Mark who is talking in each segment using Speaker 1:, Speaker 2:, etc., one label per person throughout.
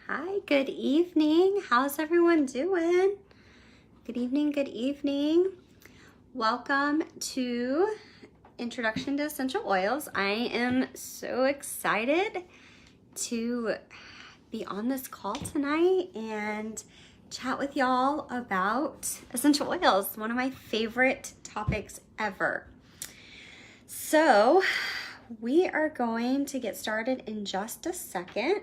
Speaker 1: Hi, good evening. How's everyone doing? Good evening, good evening. Welcome to Introduction to Essential Oils. I am so excited to be on this call tonight and chat with y'all about essential oils, one of my favorite topics ever. So we are going to get started in just a second.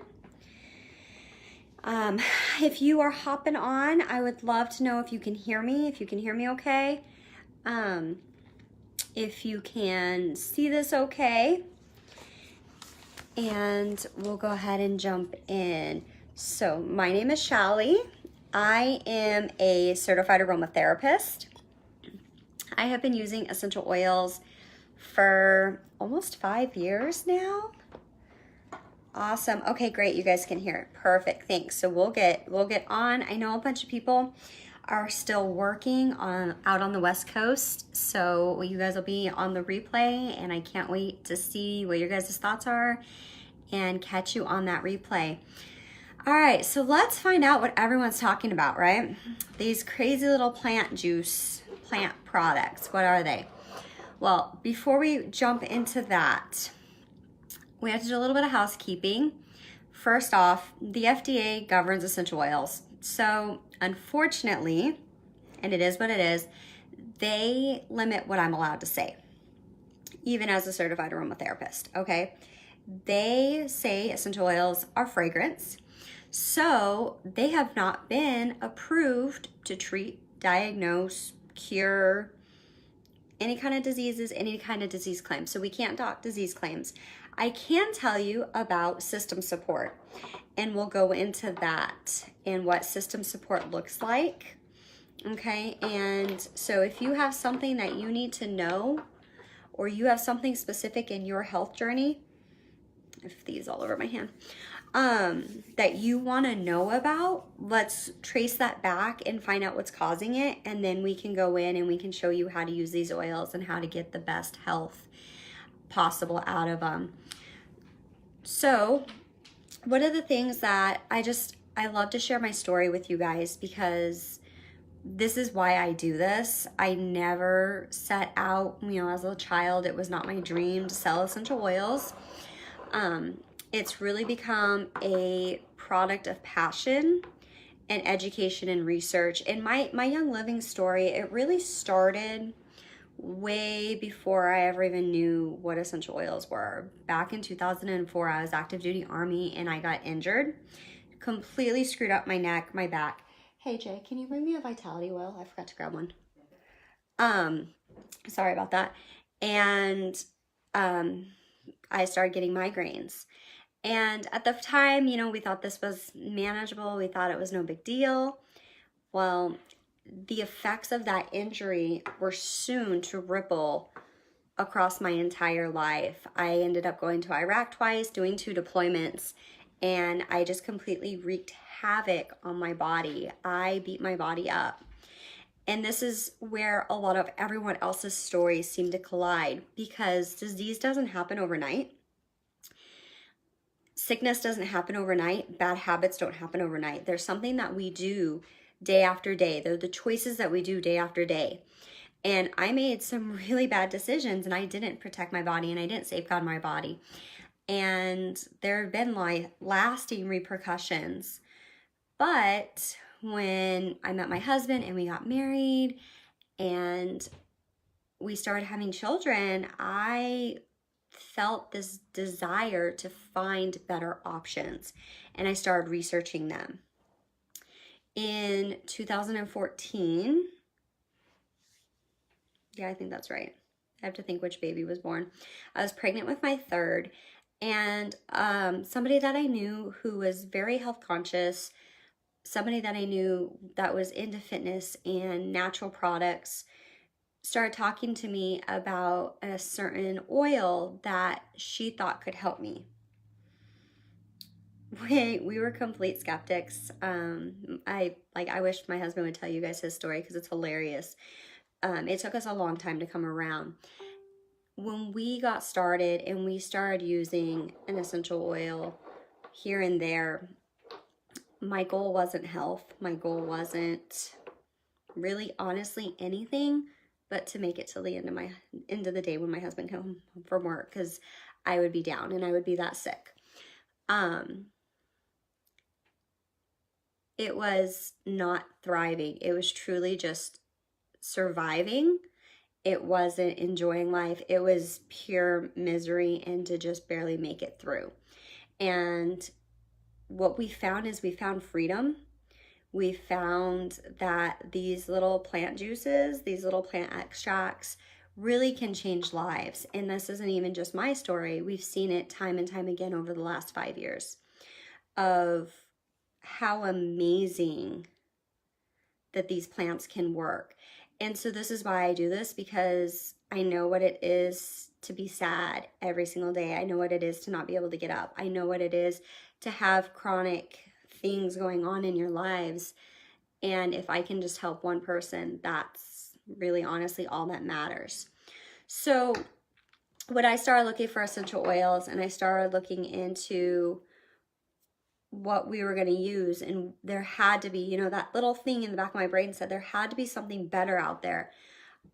Speaker 1: If you are hopping on, I would love to know if you can hear me, okay. If you can see this okay, and we'll go ahead and jump in. So my name is Shallie. I am a certified aromatherapist. I have been using essential oils for almost 5 years now. Awesome. Okay, great. You guys can hear it. Perfect. Thanks. So we'll get on. I know a bunch of people are still working out on the West Coast, so you guys will be on the replay, and I can't wait to see what your guys' thoughts are and catch you on that replay. All right, so let's find out what everyone's talking about, right? These crazy little plant products. What are they? Well, before we jump into that, we have to do a little bit of housekeeping. First off, the FDA governs essential oils. So unfortunately, and it is what it is, they limit what I'm allowed to say, even as a certified aromatherapist, okay? They say essential oils are fragrance. So they have not been approved to treat, diagnose, cure any kind of diseases, any kind of disease claims. So we can't doc disease claims. I can tell you about system support, and we'll go into that and what system support looks like. Okay, and so if you have something that you need to know, or you have something specific in your health journey, if these all over my hand, that you want to know about, let's trace that back and find out what's causing it, and then we can go in and we can show you how to use these oils and how to get the best health possible out of them. So one of the things that I love to share my story with you guys, because this is why I do this. I never set out, as a child, it was not my dream to sell essential oils. It's really become a product of passion and education and research. And my Young Living story, it really started way before I ever even knew what essential oils were. Back in 2004, I was active duty Army, and I got injured. Completely screwed up my neck, my back. Hey Jay, can you bring me a Vitality oil? I forgot to grab one. Sorry about that. And I started getting migraines. And at the time, we thought this was manageable. We thought it was no big deal. Well, the effects of that injury were soon to ripple across my entire life. I ended up going to Iraq twice, doing 2 deployments, and I just completely wreaked havoc on my body. I beat my body up. And this is where a lot of everyone else's stories seem to collide, because disease doesn't happen overnight. Sickness doesn't happen overnight. Bad habits don't happen overnight. There's something that we do day after day. They're the choices that we do day after day. And I made some really bad decisions, and I didn't protect my body, and I didn't safeguard my body. And there have been lasting repercussions. But when I met my husband and we got married and we started having children, I felt this desire to find better options, and I started researching them. In 2014, yeah, I think that's right. I have to think which baby was born. I was pregnant with my third, and somebody that I knew who was very health conscious, somebody that I knew that was into fitness and natural products, started talking to me about a certain oil that she thought could help me. We were complete skeptics. I wish my husband would tell you guys his story, because it's hilarious. It took us a long time to come around. When we got started and we started using an essential oil here and there, my goal wasn't health. My goal wasn't really honestly anything but to make it till the end of the day when my husband came home from work, because I would be down and I would be that sick. It was not thriving. It was truly just surviving. It wasn't enjoying life. It was pure misery and to just barely make it through. And what we found is we found freedom. We found that these little plant juices, these little plant extracts really can change lives. And this isn't even just my story. We've seen it time and time again over the last 5 years of how amazing that these plants can work. And so this is why I do this, because I know what it is to be sad every single day. I know what it is to not be able to get up. I know what it is to have chronic things going on in your lives. And if I can just help one person, that's really honestly all that matters. So when I started looking for essential oils and I started looking into what we were going to use, and there had to be, you know, that little thing in the back of my brain said there had to be something better out there.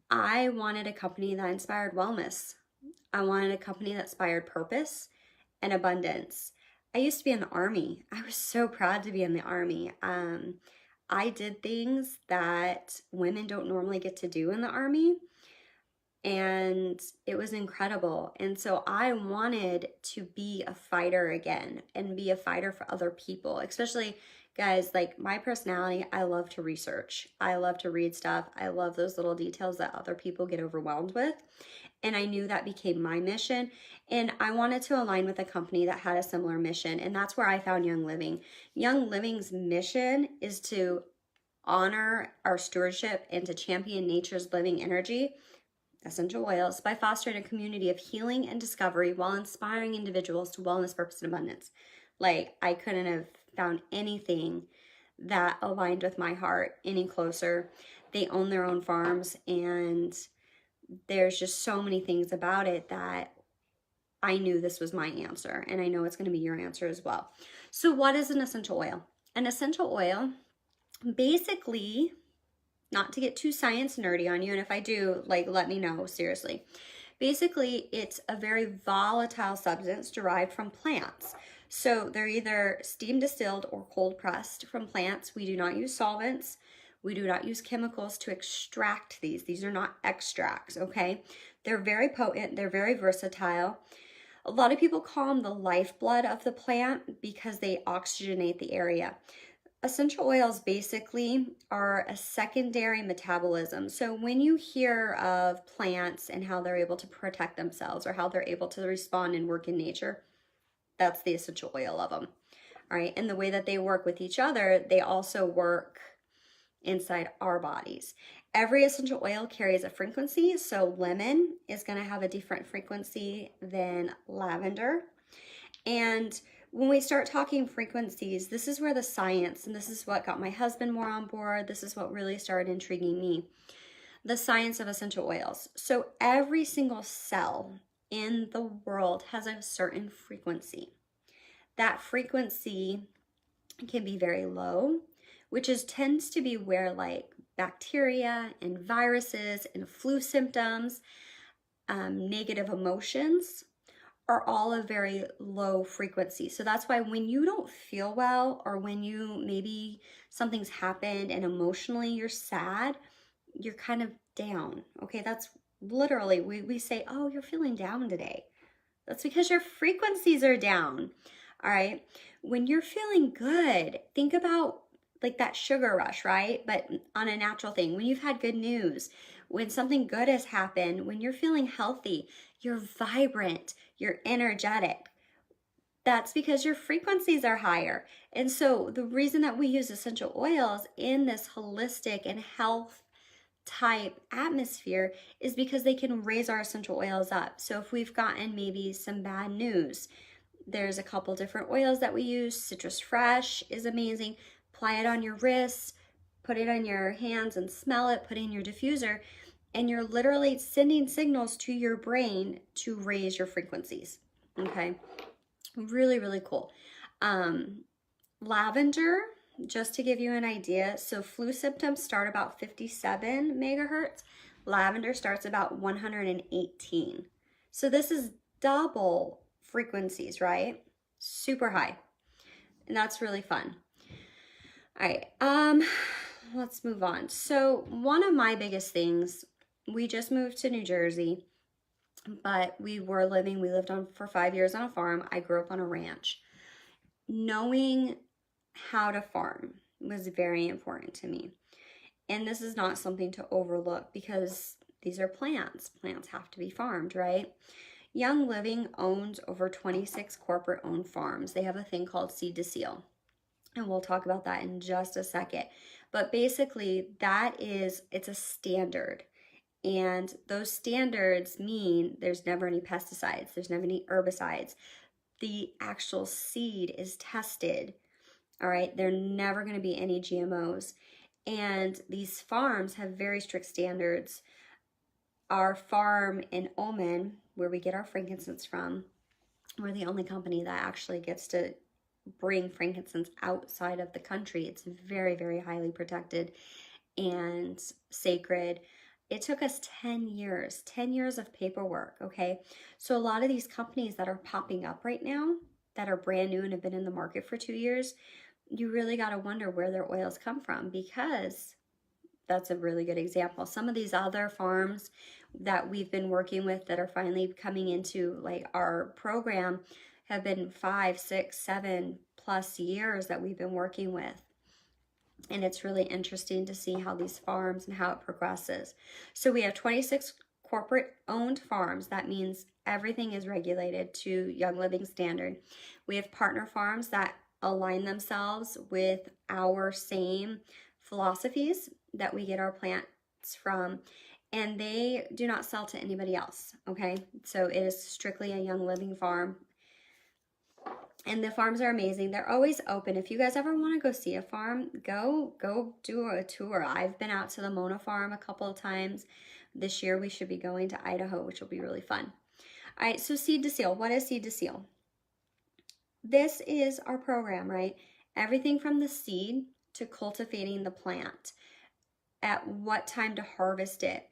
Speaker 1: I wanted a company that inspired wellness. I wanted a company that inspired purpose and abundance. I used to be in the Army. I was so proud to be in the Army. I did things that women don't normally get to do in the Army, and it was incredible. And so I wanted to be a fighter again and be a fighter for other people, especially guys, like my personality. I love to research. I love to read stuff. I love those little details that other people get overwhelmed with. And I knew that became my mission. And I wanted to align with a company that had a similar mission. And that's where I found Young Living. Young Living's mission is to honor our stewardship and to champion nature's living energy, essential oils, by fostering a community of healing and discovery while inspiring individuals to wellness, purpose, and abundance. Like, I couldn't have found anything that aligned with my heart any closer. They own their own farms, and there's just so many things about it that I knew this was my answer, and I know it's going to be your answer as well. So what is an essential oil? An essential oil, basically, not to get too science nerdy on you, and if I do, like, let me know, seriously. Basically, it's a very volatile substance derived from plants. So they're either steam distilled or cold pressed from plants. We do not use solvents. We do not use chemicals to extract these. These are not extracts, okay? They're very potent. They're very versatile. A lot of people call them the lifeblood of the plant because they oxygenate the area. Essential oils basically are a secondary metabolism. So when you hear of plants and how they're able to protect themselves or how they're able to respond and work in nature, that's the essential oil of them. All right. And the way that they work with each other, they also work inside our bodies. Every essential oil carries a frequency. So lemon is going to have a different frequency than lavender. And when we start talking frequencies, this is where the science, and this is what got my husband more on board. This is what really started intriguing me. The science of essential oils. So every single cell in the world has a certain frequency. That frequency can be very low, which tends to be where like bacteria and viruses and flu symptoms, negative emotions are all a very low frequency. So that's why when you don't feel well, or when you maybe something's happened and emotionally you're sad, you're kind of down. Okay, that's literally, we say, oh, you're feeling down today. That's because your frequencies are down. All right. When you're feeling good, think about like that sugar rush, right? But on a natural thing, when you've had good news, when something good has happened, when you're feeling healthy, you're vibrant, you're energetic. That's because your frequencies are higher. And so the reason that we use essential oils in this holistic and health type atmosphere is because they can raise our essential oils up. So if we've gotten maybe some bad news, there's a couple different oils that we use. Citrus Fresh is amazing. Apply it on your wrists, put it on your hands and smell it, put it in your diffuser, and you're literally sending signals to your brain to raise your frequencies. Okay, really, really cool. Lavender just to give you an idea, so flu symptoms start about 57 megahertz. Lavender starts about 118. So this is double frequencies, right? Super high. And that's really fun. All right, let's move on. So one of my biggest things, we just moved to New Jersey, but we lived on for 5 years on a farm. I grew up on a ranch. Knowing how to farm was very important to me. And this is not something to overlook because these are plants. Plants have to be farmed, right? Young Living owns over 26 corporate-owned farms. They have a thing called Seed to Seal, and we'll talk about that in just a second. But basically, it's a standard. And those standards mean there's never any pesticides, there's never any herbicides. The actual seed is tested, all right? There are never going to be any GMOs. And these farms have very strict standards. Our farm in Oman, where we get our frankincense from, we're the only company that actually gets to bring frankincense outside of the country. It's very, very highly protected and sacred. It took us 10 years of paperwork, okay? So a lot of these companies that are popping up right now that are brand new and have been in the market for 2 years, you really got to wonder where their oils come from, because that's a really good example. Some of these other farms that we've been working with that are finally coming into like our program have been 5, 6, 7+ years that we've been working with. And it's really interesting to see how these farms and how it progresses. So we have 26 corporate owned farms. That means everything is regulated to Young Living standard. We have partner farms that align themselves with our same philosophies that we get our plants from, and they do not sell to anybody else, okay? So it is strictly a Young Living farm. And the farms are amazing. They're always open. If you guys ever want to go see a farm, go do a tour. I've been out to the Mona farm a couple of times. This year we should be going to Idaho, which will be really fun. All right, so Seed to Seal. What is Seed to Seal? This is our program, right? Everything from the seed to cultivating the plant, at what time to harvest it.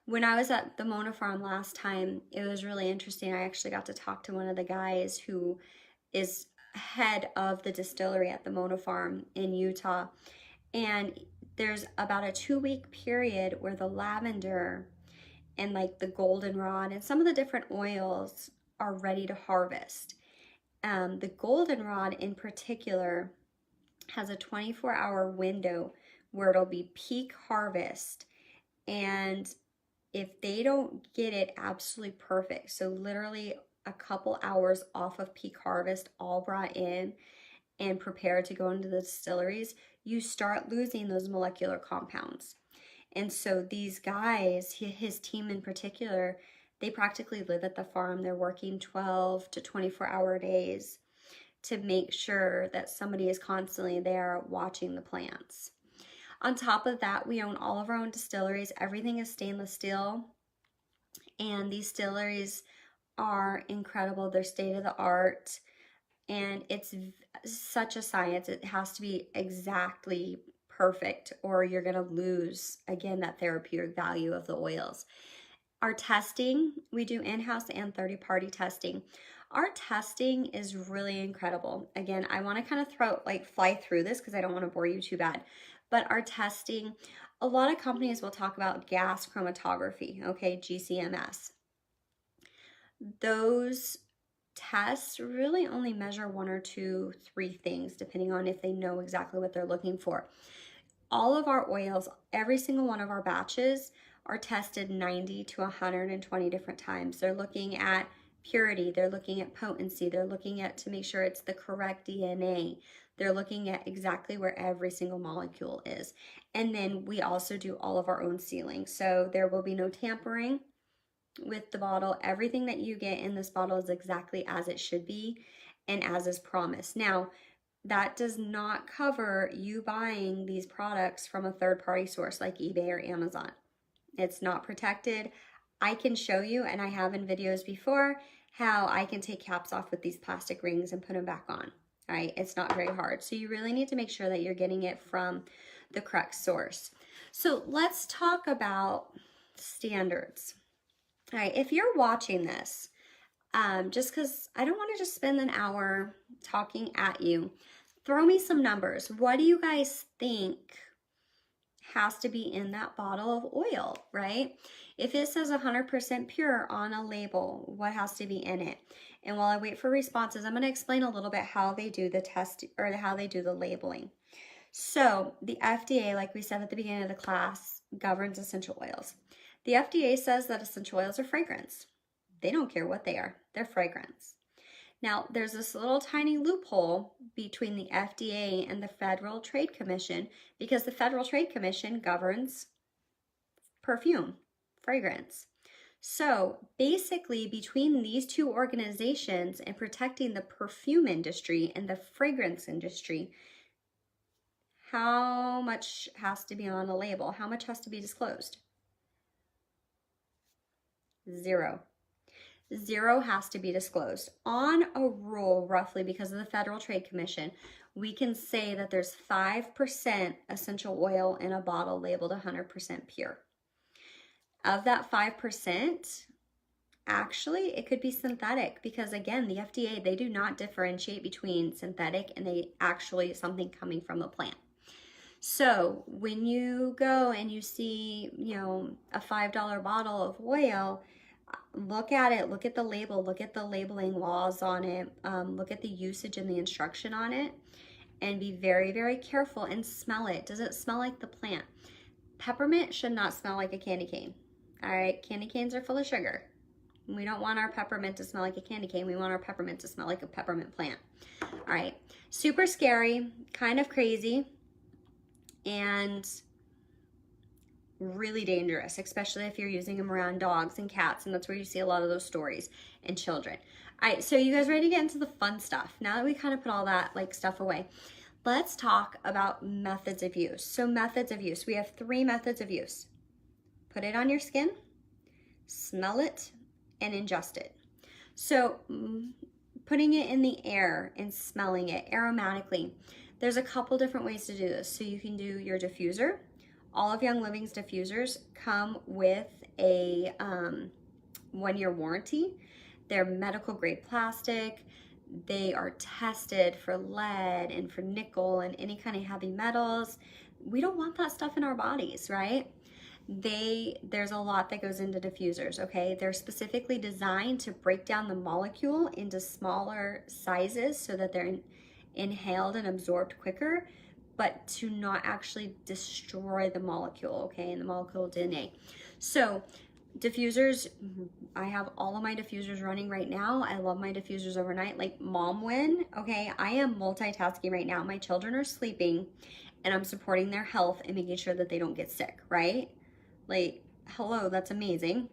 Speaker 1: When I was at the Mona farm last time, it was really interesting. I actually got to talk to one of the guys who is head of the distillery at the Mona farm in Utah. And there's about a 2-week period where the lavender and like the goldenrod and some of the different oils are ready to harvest. The goldenrod in particular has a 24-hour window where it'll be peak harvest. And if they don't get it absolutely perfect, so literally a couple hours off of peak harvest, all brought in and prepared to go into the distilleries, you start losing those molecular compounds. And so these guys, his team in particular, they practically live at the farm. They're working 12 to 24-hour days to make sure that somebody is constantly there watching the plants. On top of that, we own all of our own distilleries. Everything is stainless steel. And these distilleries are incredible. They're state of the art. And it's such a science. It has to be exactly perfect or you're going to lose, again, that therapeutic value of the oils. Our testing, we do in-house and third-party testing. Our testing is really incredible. Again, I want to kind of fly through this because I don't want to bore you too bad. But our testing, a lot of companies will talk about gas chromatography, okay, GCMS. Those tests really only measure 1 or 2, 3 things, depending on if they know exactly what they're looking for. All of our oils, every single one of our batches are tested 90 to 120 different times. They're looking at purity, they're looking at potency, they're looking at to make sure it's the correct DNA. They're looking at exactly where every single molecule is. And then we also do all of our own sealing. So there will be no tampering with the bottle. Everything that you get in this bottle is exactly as it should be and as is promised. Now, that does not cover you buying these products from a third-party source like eBay or Amazon. It's not protected. I can show you, and I have in videos before, how I can take caps off with these plastic rings and put them back on. All right, it's not very hard. So you really need to make sure that you're getting it from the correct source. So let's talk about standards. All right, if you're watching this, just because I don't want to just spend an hour talking at you, throw me some numbers. What do you guys think has to be in that bottle of oil, right? If it says 100% pure on a label, what has to be in it? And while I wait for responses, I'm going to explain a little bit how they do the test or how they do the labeling. So the FDA, like we said at the beginning of the class, governs essential oils. The FDA says that essential oils are fragrance. They don't care what they are. They're fragrance. Now, there's this little tiny loophole between the FDA and the Federal Trade Commission because the Federal Trade Commission governs perfume, fragrance. So basically, between these two organizations and protecting the perfume industry and the fragrance industry, how much has to be on a label? How much has to be disclosed? Zero. Zero has to be disclosed. On a rule, roughly, because of the Federal Trade Commission, we can say that there's 5% essential oil in a bottle labeled 100% pure. Of that 5%, actually, it could be synthetic because, again, the FDA, they do not differentiate between synthetic and something coming from a plant. So when you go and you see, a $5 bottle of oil, look at it, look at the label, look at the labeling laws on it, look at the usage and the instruction on it, and be very, very careful and smell it. Does it smell like the plant? Peppermint should not smell like a candy cane. All right, candy canes are full of sugar. We don't want our peppermint to smell like a candy cane. We want our peppermint to smell like a peppermint plant. All right, super scary, kind of crazy, and really dangerous, especially if you're using them around dogs and cats, and that's where you see a lot of those stories, and children. All right, so you guys ready to get into the fun stuff? Now that we kind of put all that stuff away, let's talk about methods of use. So methods of use, we have 3 methods of use. Put it on your skin, smell it, and ingest it. So putting it in the air and smelling it aromatically, there's a couple different ways to do this. So you can do your diffuser. All of Young Living's diffusers come with a 1-year warranty. They're medical grade plastic. They are tested for lead and for nickel and any kind of heavy metals. We don't want that stuff in our bodies, right? There's a lot that goes into diffusers, okay? They're specifically designed to break down the molecule into smaller sizes so that they're inhaled and absorbed quicker, but to not actually destroy the molecule, okay, and the molecule DNA. So diffusers, I have all of my diffusers running right now. I love my diffusers overnight, like mom win, okay? I am multitasking right now. My children are sleeping and I'm supporting their health and making sure that they don't get sick, right? Like, hello, that's amazing.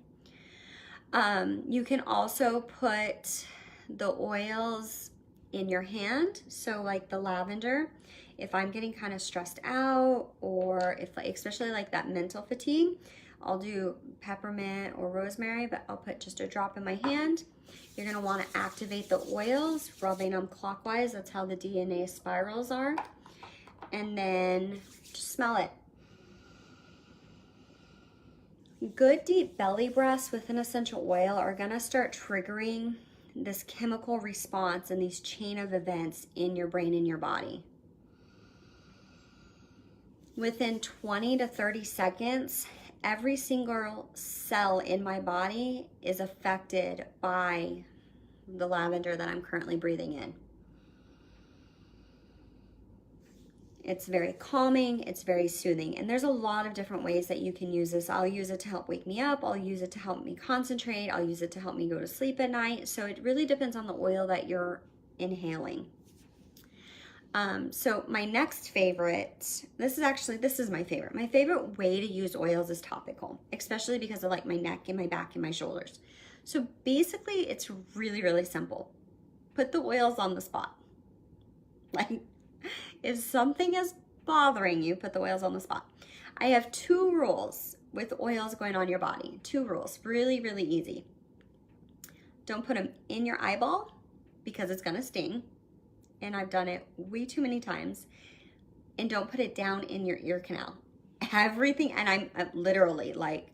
Speaker 1: You can also put the oils in your hand. So like the lavender, if I'm getting kind of stressed out, or if especially like that mental fatigue, I'll do peppermint or rosemary, but I'll put just a drop in my hand. You're gonna wanna activate the oils, rubbing them clockwise. That's how the DNA spirals are. And then just smell it. Good deep belly breaths with an essential oil are gonna start triggering this chemical response and these chain of events in your brain and your body. Within 20 to 30 seconds, every single cell in my body is affected by the lavender that I'm currently breathing in. It's very calming, it's very soothing, and there's a lot of different ways that you can use this. I'll use it to help wake me up, I'll use it to help me concentrate, I'll use it to help me go to sleep at night. So it really depends on the oil that you're inhaling. So my next favorite, this is my favorite. My favorite way to use oils is topical, especially because of like my neck and my back and my shoulders. So basically it's really, really simple. Put the oils on the spot. Like, if something is bothering you, put the oils on the spot. I have 2 rules with oils going on your body. 2 rules, really, really easy. Don't put them in your eyeball because it's gonna sting. and I've done it way too many times, and don't put it down in your ear canal. Everything, and I'm literally like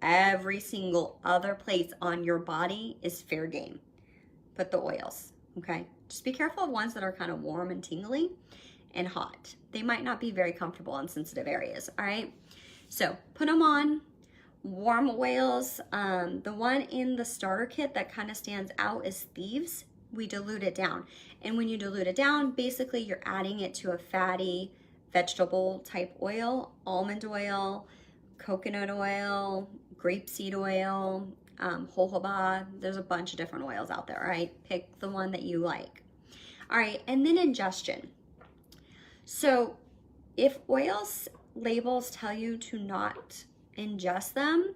Speaker 1: every single other place on your body is fair game. Put the oils, okay? Just be careful of ones that are kind of warm and tingly and hot. They might not be very comfortable in sensitive areas, all right? So put them on. Warm oils. The one in the starter kit that kind of stands out is Thieves. We dilute it down. And when you dilute it down, basically you're adding it to a fatty vegetable type oil, almond oil, coconut oil, grapeseed oil, jojoba. There's a bunch of different oils out there, all right? Pick the one that you like. All right, and then ingestion. So if oils labels tell you to not ingest them,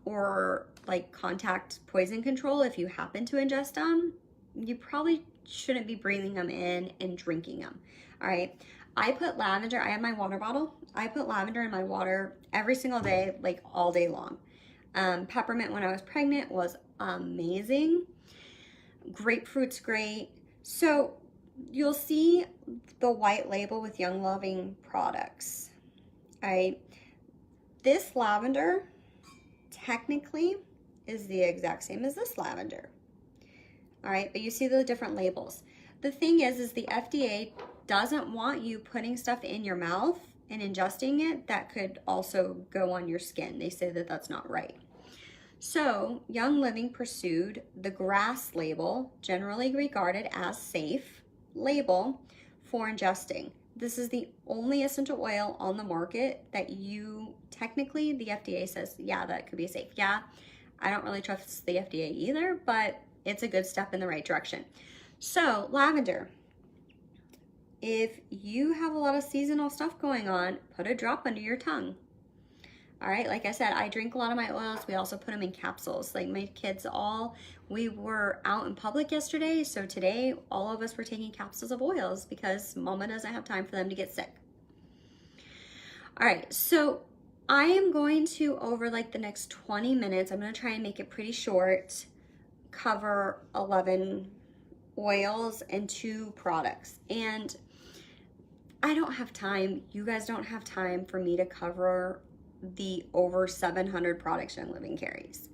Speaker 1: or like contact poison control if you happen to ingest them, you probably shouldn't be breathing them in and drinking them. All right, I put lavender, I have my water bottle, I put lavender in my water every single day, like all day long. Peppermint when I was pregnant was amazing. Grapefruit's great. So you'll see the white label with Young Living products. All right, this lavender technically is the exact same as this lavender. All right, but you see the different labels. The thing is the FDA doesn't want you putting stuff in your mouth and ingesting it that could also go on your skin. They say that that's not right. So Young Living pursued the GRAS label, generally regarded as safe label for ingesting. This is the only essential oil on the market that you technically, the FDA says, yeah, that could be safe. Yeah, I don't really trust the FDA either, but it's a good step in the right direction. So lavender, if you have a lot of seasonal stuff going on, put a drop under your tongue. All right, like I said, I drink a lot of my oils. We also put them in capsules. Like my kids we were out in public yesterday, so today all of us were taking capsules of oils because mama doesn't have time for them to get sick. All right, so I am going to, over like the next 20 minutes, I'm gonna try and make it pretty short, cover 11 oils and 2 products. And I don't have time, you guys don't have time for me to cover the over 700 products Young Living carries.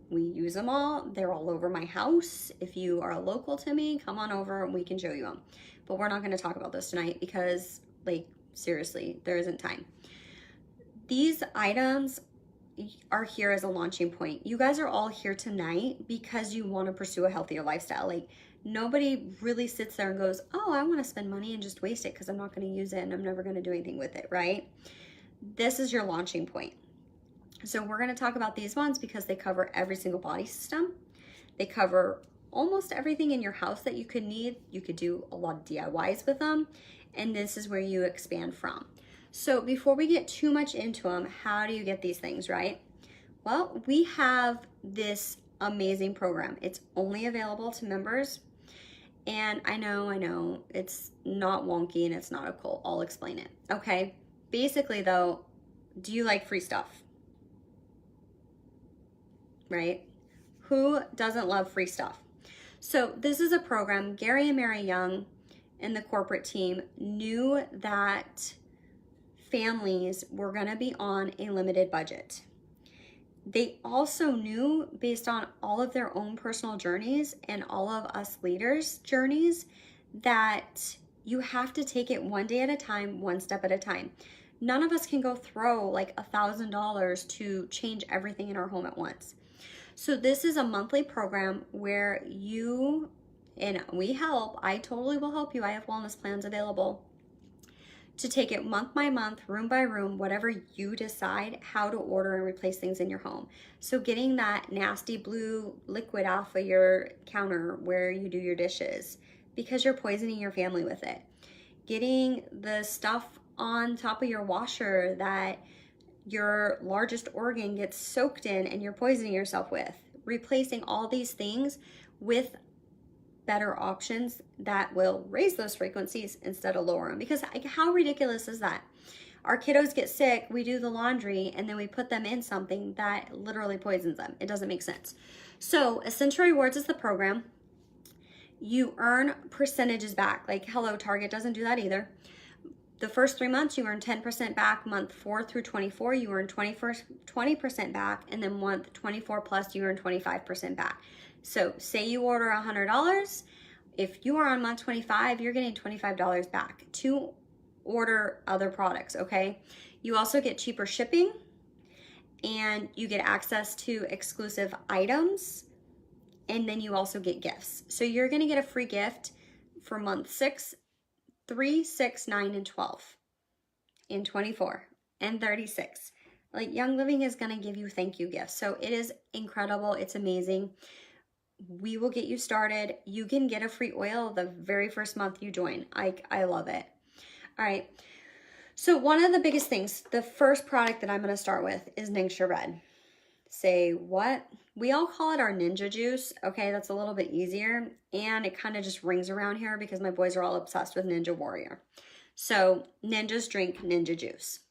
Speaker 1: We use them all. They're all over my house. If you are local to me, come on over and we can show you them. But we're not going to talk about this tonight because, like, seriously, there isn't time. These items are here as a launching point. You guys are all here tonight because you want to pursue a healthier lifestyle. Like, nobody really sits there and goes, oh, I want to spend money and just waste it because I'm not going to use it and I'm never going to do anything with it, right? This is your launching point. So we're going to talk about these ones because they cover every single body system. They cover almost everything in your house that you could need. You could do a lot of DIYs with them, and this is where you expand from. So before we get too much into them, how do you get these things, right? Well, we have this amazing program. It's only available to members, and I know, it's not wonky and it's not a cult. I'll explain it, okay? Basically though, do you like free stuff? Right? Who doesn't love free stuff? So this is a program, Gary and Mary Young and the corporate team knew that families were gonna be on a limited budget. They also knew, based on all of their own personal journeys and all of us leaders' journeys, that you have to take it one day at a time, one step at a time. None of us can go throw like $1,000 to change everything in our home at once. So this is a monthly program where you, and we help, I totally will help you. I have wellness plans available to take it month by month, room by room, whatever you decide how to order and replace things in your home. So getting that nasty blue liquid off of your counter where you do your dishes because you're poisoning your family with it. Getting the stuff on top of your washer that your largest organ gets soaked in and you're poisoning yourself with. Replacing all these things with better options that will raise those frequencies instead of lower them. Because how ridiculous is that? Our kiddos get sick, we do the laundry, and then we put them in something that literally poisons them. It doesn't make sense. So Essential Rewards is the program. you earn percentages back. Like, hello, Target doesn't do that either. The first 3 months, you earn 10% back. Month 4 through 24, you earn 20% back. And then month 24 plus, you earn 25% back. So say you order $100. If you are on month 25, you're getting $25 back to order other products, okay? You also get cheaper shipping, and you get access to exclusive items, and then you also get gifts. So you're gonna get a free gift for month 6, 3, 6, 9, and 12, and 24, and 36. Like, Young Living is gonna give you thank you gifts. So it is incredible, it's amazing. We will get you started. You can get a free oil the very first month you join. I love it. All right. So one of the biggest things, the first product that I'm going to start with is Ningxia Red. Say what? We all call it our ninja juice. Okay, that's a little bit easier. And it kind of just rings around here because my boys are all obsessed with Ninja Warrior. So ninjas drink ninja juice.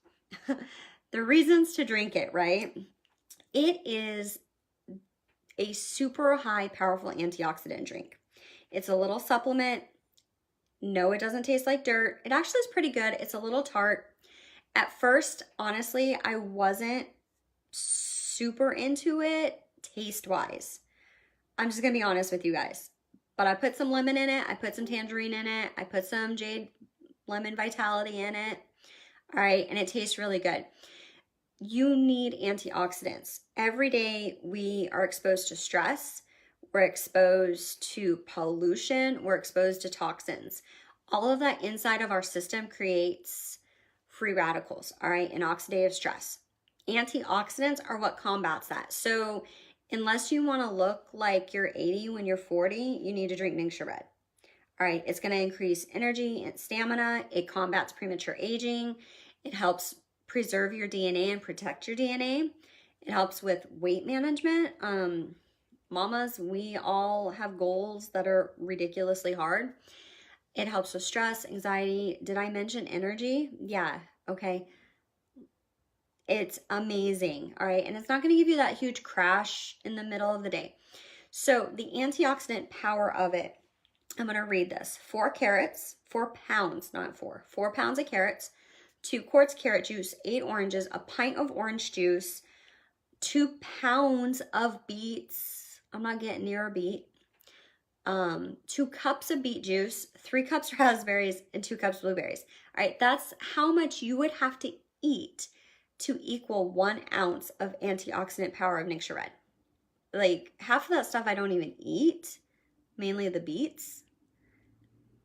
Speaker 1: The reasons to drink it, right? It is a super high powerful antioxidant drink. It's a little supplement. No, it doesn't taste like dirt. It actually is pretty good. It's a little tart. At first, honestly, I wasn't super into it taste-wise. I'm just gonna be honest with you guys. But I put some lemon in it. I put some tangerine in it. I put some Jade Lemon Vitality in it. All right, and it tastes really good. You need antioxidants. Every day we are exposed to stress. We're exposed to pollution. We're exposed to toxins. All of that inside of our system creates free radicals, all right, and oxidative stress. Antioxidants are what combats that. So unless you want to look like you're 80 when you're 40, you need to drink Ningxia Red. All right, it's going to increase energy and stamina. It combats premature aging. It helps preserve your DNA and protect your DNA. It helps with weight management. Mamas, we all have goals that are ridiculously hard. It helps with stress, anxiety. Did I mention energy? Yeah, okay. It's amazing, all right? And it's not going to give you that huge crash in the middle of the day. So the antioxidant power of it, I'm going to read this. 4 carrots, 4 pounds, not 4, 4 pounds of carrots, 2 quarts carrot juice, 8 oranges, a pint of orange juice, 2 pounds of beets. I'm not getting near a beet. 2 cups of beet juice, 3 cups raspberries, and 2 cups blueberries. All right, that's how much you would have to eat to equal 1 ounce of antioxidant power of Ningxia Red. Like, half of that stuff I don't even eat, mainly the beets.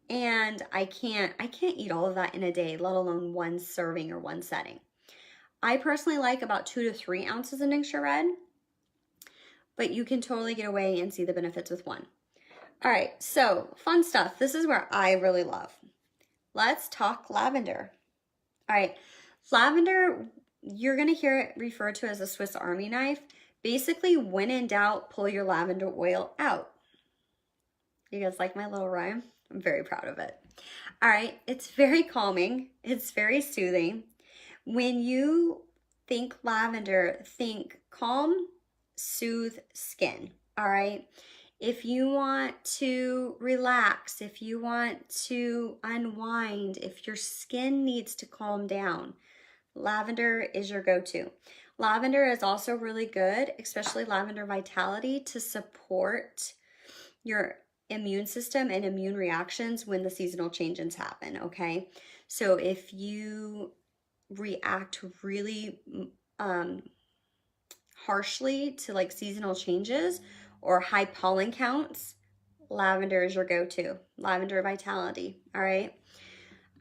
Speaker 1: And I can't eat all of that in a day, let alone 1 serving or 1 setting. I personally like about 2 to 3 ounces of Ningxia Red, but you can totally get away and see the benefits with 1. All right, so fun stuff. This is where I really love. Let's talk lavender. All right, lavender, you're gonna hear it referred to as a Swiss Army knife. Basically, when in doubt, pull your lavender oil out. You guys like my little rhyme? I'm very proud of it. All right, it's very calming. It's very soothing. When you think lavender, think calm, soothe skin, all right? If you want to relax, if you want to unwind, if your skin needs to calm down, lavender is your go-to. Lavender is also really good, especially lavender vitality, to support your immune system and immune reactions when the seasonal changes happen, okay? So if you react really harshly to like seasonal changes or high pollen counts, lavender is your go-to. Lavender vitality, all right?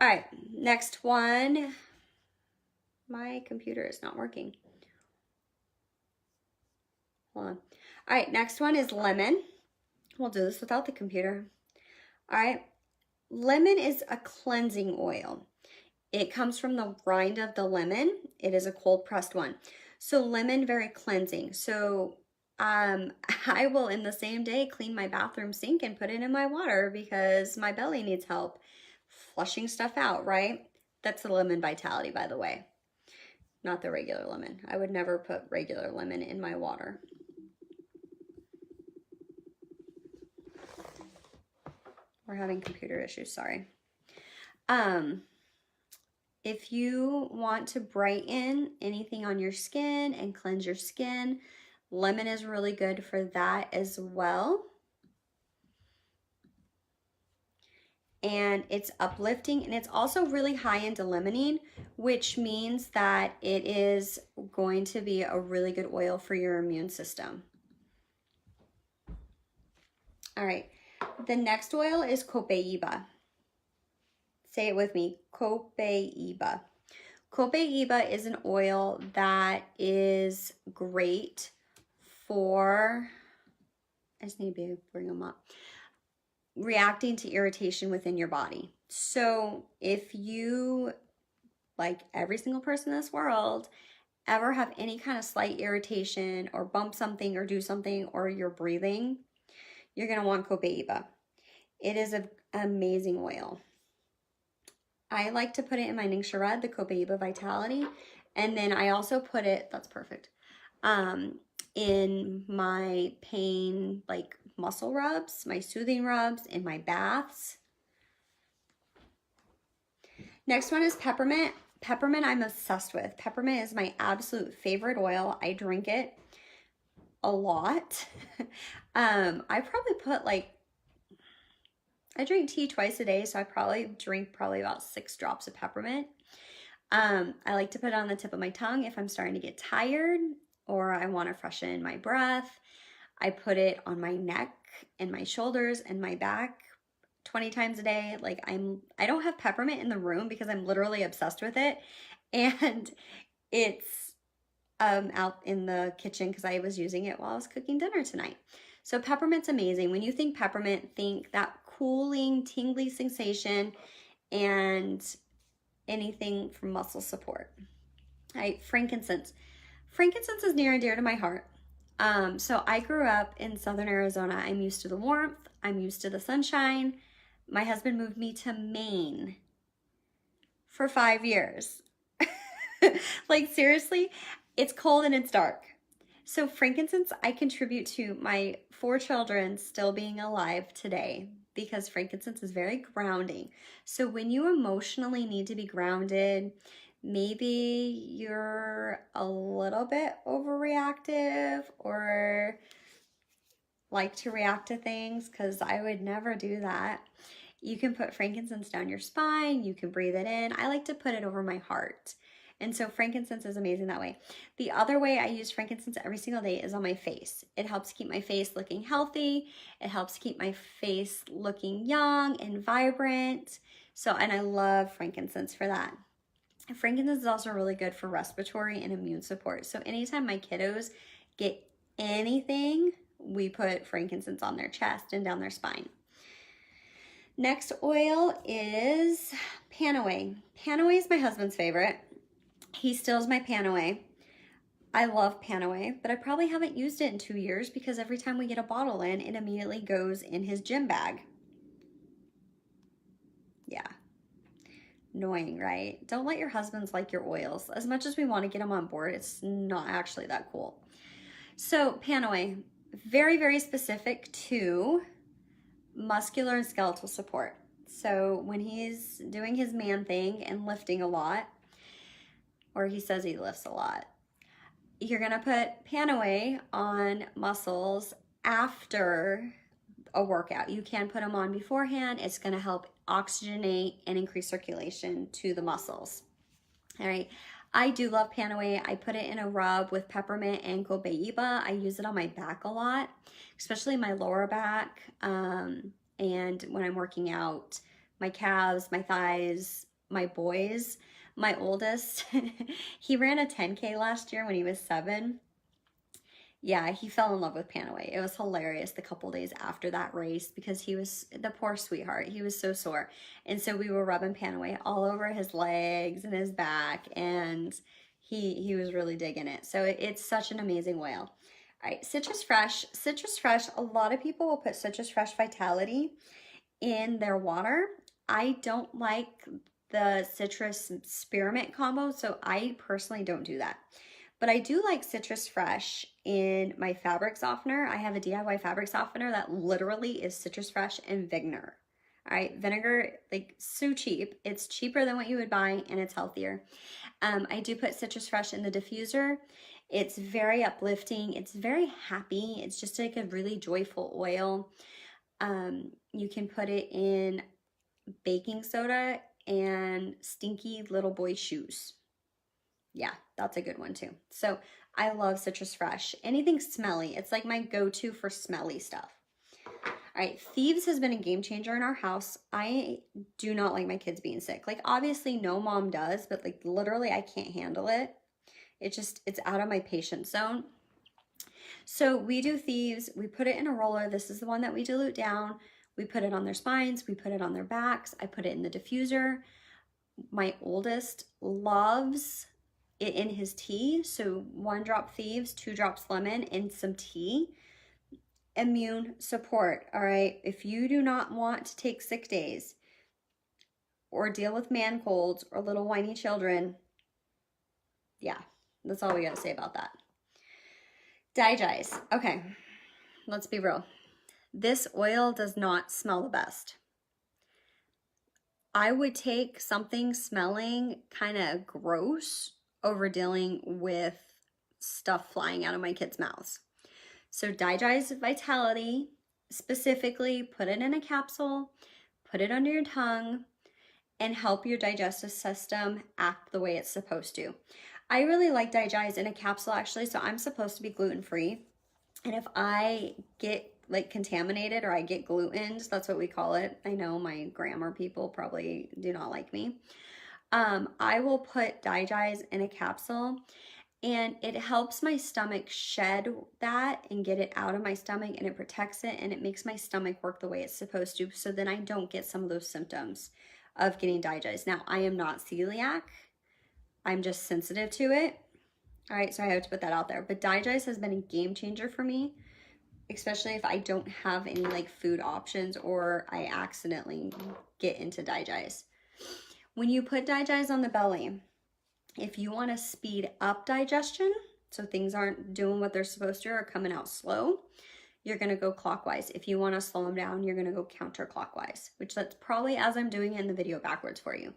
Speaker 1: All right, next one. My computer is not working. Hold on. All right, next one is lemon. We'll do this without the computer. All right, lemon is a cleansing oil. It comes from the rind of the lemon. It is a cold pressed one. So lemon, very cleansing. So I will in the same day clean my bathroom sink and put it in my water because my belly needs help flushing stuff out, right? That's the lemon vitality, by the way, not the regular lemon. I would never put regular lemon in my water. We're having computer issues, sorry. If you want to brighten anything on your skin and cleanse your skin, lemon is really good for that as well. And it's uplifting, and it's also really high into limonene, which means that it is going to be a really good oil for your immune system. All right, the next oil is copaiba. Say it with me, copaiba. Copaiba is an oil that is great for, I just need to bring them up, reacting to irritation within your body. So if you, like every single person in this world, ever have any kind of slight irritation or bump something or do something or you're breathing, you're going to want copaiba. It is an amazing oil. I like to put it in my Ningxia Red, the Copaiba Vitality. And then I also put it, that's perfect, in my pain, like muscle rubs, my soothing rubs, in my baths. Next one is peppermint. Peppermint I'm obsessed with. Peppermint is my absolute favorite oil. I drink it a lot. I probably put like, I drink tea twice a day, so I probably drink about 6 drops of peppermint. I like to put it on the tip of my tongue if I'm starting to get tired or I want to freshen my breath. I put it on my neck and my shoulders and my back 20 times a day. Like I don't have peppermint in the room because I'm literally obsessed with it. And it's out in the kitchen because I was using it while I was cooking dinner tonight. So peppermint's amazing. When you think peppermint, think that cooling, tingly sensation and anything from muscle support. All right, frankincense. Frankincense is near and dear to my heart. So I grew up in Southern Arizona. I'm used to the warmth. I'm used to the sunshine. My husband moved me to Maine for 5 years. Like seriously, it's cold and it's dark. So frankincense, I contribute to my 4 children still being alive today because frankincense is very grounding. So when you emotionally need to be grounded, maybe you're a little bit overreactive or like to react to things, because I would never do that. You can put frankincense down your spine. You can breathe it in. I like to put it over my heart. And so frankincense is amazing that way. The other way I use frankincense every single day is on my face. It helps keep my face looking healthy. It helps keep my face looking young and vibrant. So, and I love frankincense for that. Frankincense is also really good for respiratory and immune support. So anytime my kiddos get anything, we put frankincense on their chest and down their spine. Next oil is Panaway. Panaway is my husband's favorite. He steals my Panaway. I love Panaway, but I probably haven't used it in 2 years because every time we get a bottle in, it immediately goes in his gym bag. Yeah. Annoying, right? Don't let your husbands like your oils. As much as we want to get them on board, it's not actually that cool. So Panaway, very, very specific to muscular and skeletal support. So when he's doing his man thing and lifting a lot, or he says he lifts a lot, you're gonna put Panaway on muscles after a workout. You can put them on beforehand. It's gonna help oxygenate and increase circulation to the muscles. All right, I do love Panaway. I put it in a rub with peppermint and copaiba. I use it on my back a lot, especially my lower back, and when I'm working out, my calves, my thighs, my boys. My oldest, he ran a 10K last year when he was 7. Yeah, he fell in love with Panaway. It was hilarious the couple days after that race because he was, the poor sweetheart, he was so sore. And so we were rubbing Panaway all over his legs and his back, and he was really digging it. So it's such an amazing oil. All right, Citrus Fresh. Citrus Fresh, a lot of people will put Citrus Fresh Vitality in their water. I don't like the citrus spearmint combo, so I personally don't do that. But I do like Citrus Fresh in my fabric softener. I have a DIY fabric softener that literally is Citrus Fresh and Vigner. All right, vinegar, like so cheap. It's cheaper than what you would buy and it's healthier. I do put Citrus Fresh in the diffuser. It's very uplifting. It's very happy. It's just like a really joyful oil. You can put it in baking soda and stinky little boy shoes. Yeah, that's a good one too. So I love Citrus Fresh. Anything smelly. It's like my go-to for smelly stuff. All right, Thieves has been a game changer in our house. I do not like my kids being sick. Like obviously no mom does, but like literally I can't handle it. It's out of my patience zone. So we do Thieves, we put it in a roller. This is the one that we dilute down. We put it on their spines, we put it on their backs. I put it in the diffuser. My oldest loves it in his tea. So 1 drop Thieves, 2 drops lemon, and some tea. Immune support, all right? If you do not want to take sick days or deal with man colds or little whiny children, yeah, that's all we gotta say about that. Digest. Okay, let's be real. This oil does not smell the best. I would take something smelling kind of gross over dealing with stuff flying out of my kids' mouths. So Digest Vitality, specifically put it in a capsule, put it under your tongue, and help your digestive system act the way it's supposed to. I really like Digest in a capsule actually, so I'm supposed to be gluten-free. And if I get like contaminated or I get glutened, that's what we call it. I know my grammar people probably do not like me. I will put Digest in a capsule and it helps my stomach shed that and get it out of my stomach, and it protects it and it makes my stomach work the way it's supposed to, so then I don't get some of those symptoms of getting Digest. Now, I am not celiac. I'm just sensitive to it. All right, so I have to put that out there. But Digest has been a game changer for me, especially if I don't have any like food options or I accidentally get into Digest. When you put Digest on the belly, if you want to speed up digestion, so things aren't doing what they're supposed to or coming out slow, you're going to go clockwise. If you want to slow them down, you're going to go counterclockwise, which that's probably as I'm doing it in the video backwards for you.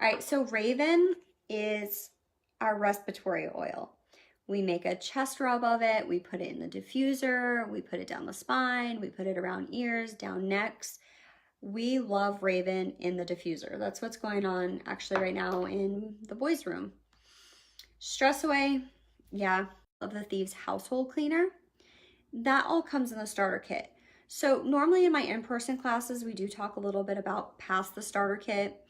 Speaker 1: All right, so Raven is our respiratory oil. We make a chest rub of it. We put it in the diffuser. We put it down the spine. We put it around ears, down necks. We love Raven in the diffuser. That's what's going on actually right now in the boys' room. Stress Away, yeah, of the Thieves household cleaner. That all comes in the starter kit. So normally in my in-person classes, we do talk a little bit about past the starter kit.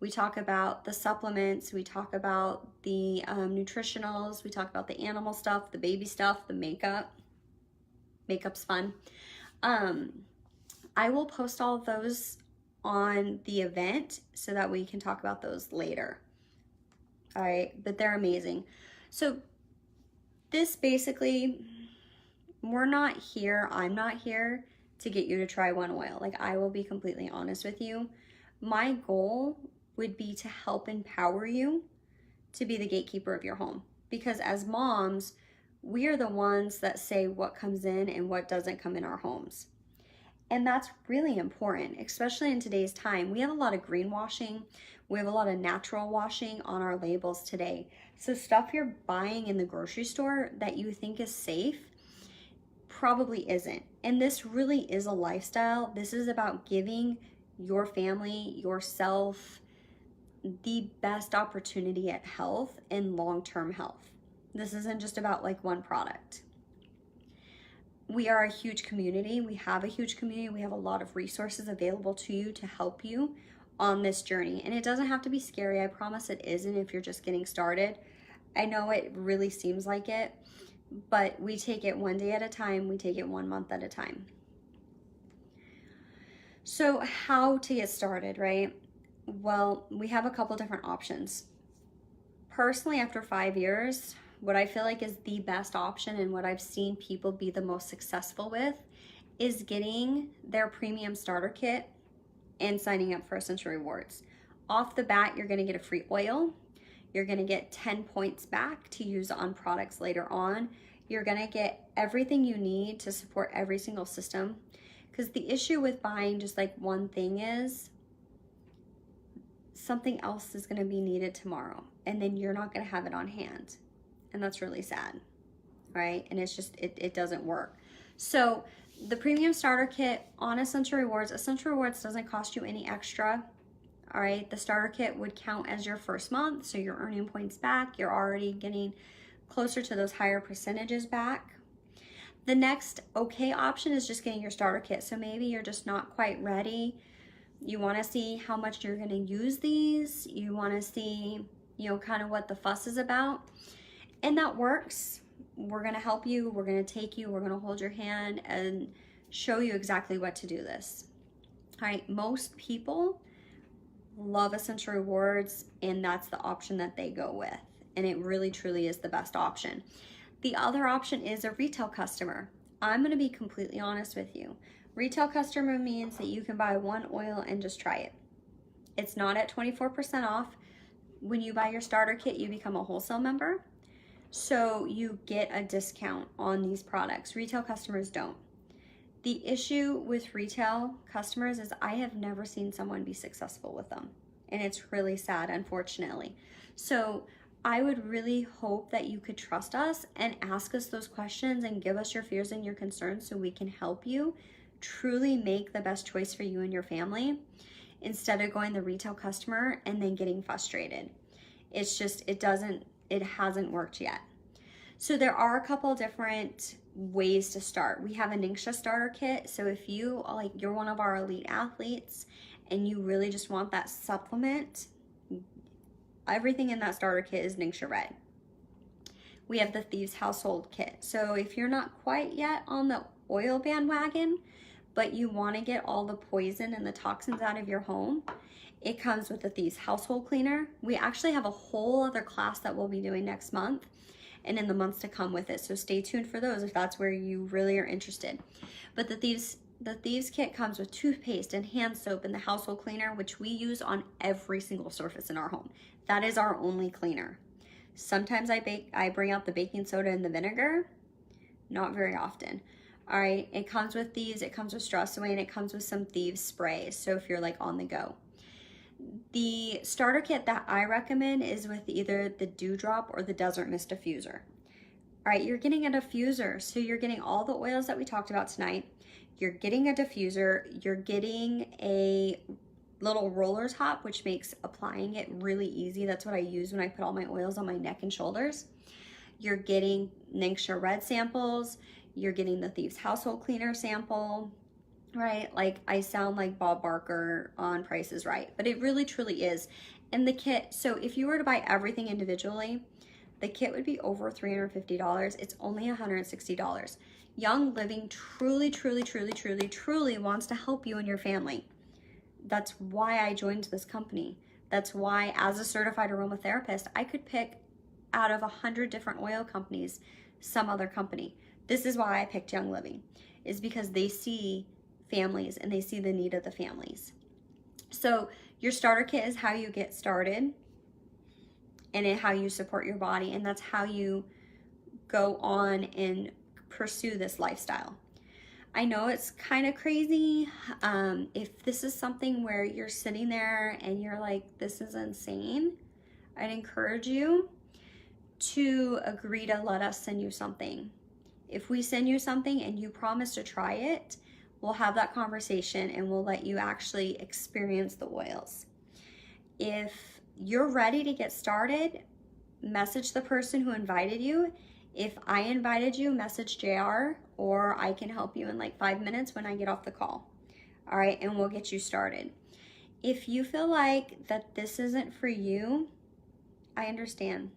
Speaker 1: We talk about the supplements, we talk about the nutritionals, we talk about the animal stuff, the baby stuff, the makeup. Makeup's fun. I will post all of those on the event so that we can talk about those later. All right, but they're amazing. So this basically, I'm not here to get you to try one oil. Like, I will be completely honest with you. My goal would be to help empower you to be the gatekeeper of your home. Because as moms, we are the ones that say what comes in and what doesn't come in our homes. And that's really important, especially in today's time. We have a lot of greenwashing. We have a lot of natural washing on our labels today. So stuff you're buying in the grocery store that you think is safe probably isn't. And this really is a lifestyle. This is about giving your family, yourself, the best opportunity at health and long-term health. This isn't just about like one product. We are a huge community. We have a huge community. We have a lot of resources available to you to help you on this journey. And it doesn't have to be scary. I promise it isn't if you're just getting started. I know it really seems like it, but we take it one day at a time. We take it 1 month at a time. So how to get started, right? Well, we have a couple different options. Personally, after 5 years, what I feel like is the best option and what I've seen people be the most successful with is getting their premium starter kit and signing up for Essential Rewards. Off the bat, you're gonna get a free oil. You're gonna get 10 points back to use on products later on. You're gonna get everything you need to support every single system. Because the issue with buying just like one thing is something else is going to be needed tomorrow, and then you're not going to have it on hand. And that's really sad, right? And it's just, it doesn't work. So the premium starter kit on Essential Rewards doesn't cost you any extra. All right, the starter kit would count as your first month, so you're earning points back. You're already getting closer to those higher percentages back. The next okay option is just getting your starter kit. So maybe you're just not quite ready. You want to see how much you're going to use these. You want to see, you know, kind of what the fuss is about. And that works. We're going to help you. We're going to take you. We're going to hold your hand and show you exactly what to do this. All right, most people love Essential Rewards, and that's the option that they go with. And it really, truly is the best option. The other option is a retail customer. I'm going to be completely honest with you. Retail customer means that you can buy one oil and just try it. It's not at 24% off. When you buy your starter kit, you become a wholesale member. So you get a discount on these products. Retail customers don't. The issue with retail customers is I have never seen someone be successful with them. And it's really sad, unfortunately. So I would really hope that you could trust us and ask us those questions and give us your fears and your concerns so we can help you truly make the best choice for you and your family instead of going the retail customer and then getting frustrated. It's just, it hasn't worked yet. So there are a couple different ways to start. We have a Ningxia starter kit. So if you're one of our elite athletes and you really just want that supplement, everything in that starter kit is Ningxia Red. We have the Thieves Household Kit. So if you're not quite yet on the oil bandwagon, but you want to get all the poison and the toxins out of your home, it comes with the Thieves Household Cleaner. We actually have a whole other class that we'll be doing next month and in the months to come with it. So stay tuned for those if that's where you really are interested. But the Thieves Kit comes with toothpaste and hand soap and the household cleaner, which we use on every single surface in our home. That is our only cleaner. Sometimes I bring out the baking soda and the vinegar, not very often. All right, it comes with these, it comes with Stress Away, and it comes with some Thieves spray, so if you're like on the go. The starter kit that I recommend is with either the Dewdrop or the Desert Mist Diffuser. All right, you're getting a diffuser, so you're getting all the oils that we talked about tonight. You're getting a diffuser, you're getting a little roller top, which makes applying it really easy. That's what I use when I put all my oils on my neck and shoulders. You're getting Ningxia Red samples, you're getting the Thieves Household Cleaner sample, right? Like I sound like Bob Barker on Price is Right, but it really truly is. And the kit, so if you were to buy everything individually, the kit would be over $350. It's only $160. Young Living truly, truly, truly, truly, truly wants to help you and your family. That's why I joined this company. That's why, as a certified aromatherapist, I could pick out of 100 different oil companies some other company. This is why I picked Young Living, is because they see families and they see the need of the families. So your starter kit is how you get started and how you support your body, and that's how you go on and pursue this lifestyle. I know it's kind of crazy. If this is something where you're sitting there and you're like, this is insane, I'd encourage you to agree to let us send you something. If we send you something and you promise to try it, we'll have that conversation and we'll let you actually experience the oils. If you're ready to get started, message the person who invited you. If I invited you, message JR, or I can help you in like 5 minutes when I get off the call. All right, and we'll get you started. If you feel like that this isn't for you, I understand.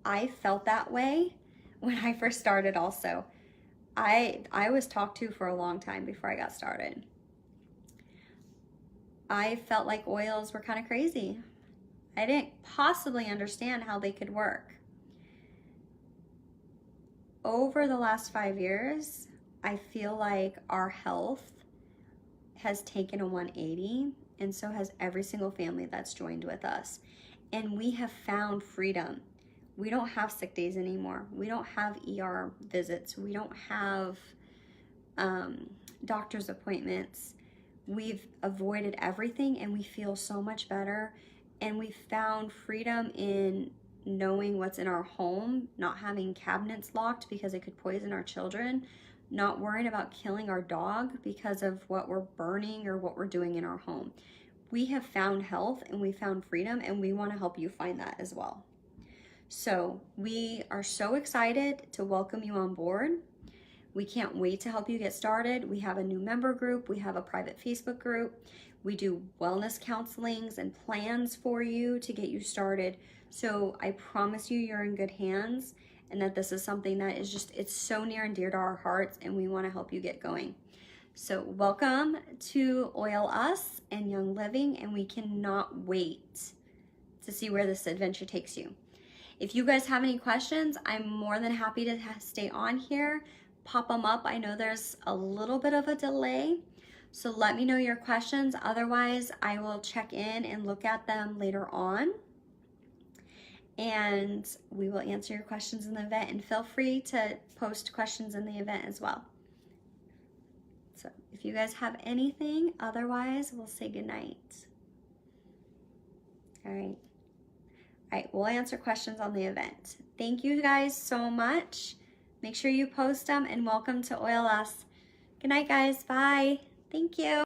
Speaker 1: I felt that way when I first started also. I was talked to for a long time before I got started. I felt like oils were kind of crazy. I didn't possibly understand how they could work. Over the last 5 years, I feel like our health has taken a 180, and so has every single family that's joined with us. And we have found freedom. We don't have sick days anymore. We don't have ER visits. We don't have doctor's appointments. We've avoided everything and we feel so much better. And we found freedom in knowing what's in our home, not having cabinets locked because it could poison our children, not worrying about killing our dog because of what we're burning or what we're doing in our home. We have found health and we found freedom, and we want to help you find that as well. So we are so excited to welcome you on board. We can't wait to help you get started. We have a new member group. We have a private Facebook group. We do wellness counselings and plans for you to get you started. So I promise you, you're in good hands, and that this is something that is just, it's so near and dear to our hearts, and we want to help you get going. So welcome to Oil Us and Young Living, and we cannot wait to see where this adventure takes you. If you guys have any questions, I'm more than happy to stay on here. Pop them up. I know there's a little bit of a delay, so let me know your questions. Otherwise, I will check in and look at them later on, and we will answer your questions in the event, and feel free to post questions in the event as well. So if you guys have anything, otherwise we'll say goodnight. All right. All right, we'll answer questions on the event. Thank you guys so much. Make sure you post them, and welcome to Oil Us. Good night, guys. Bye. Thank you.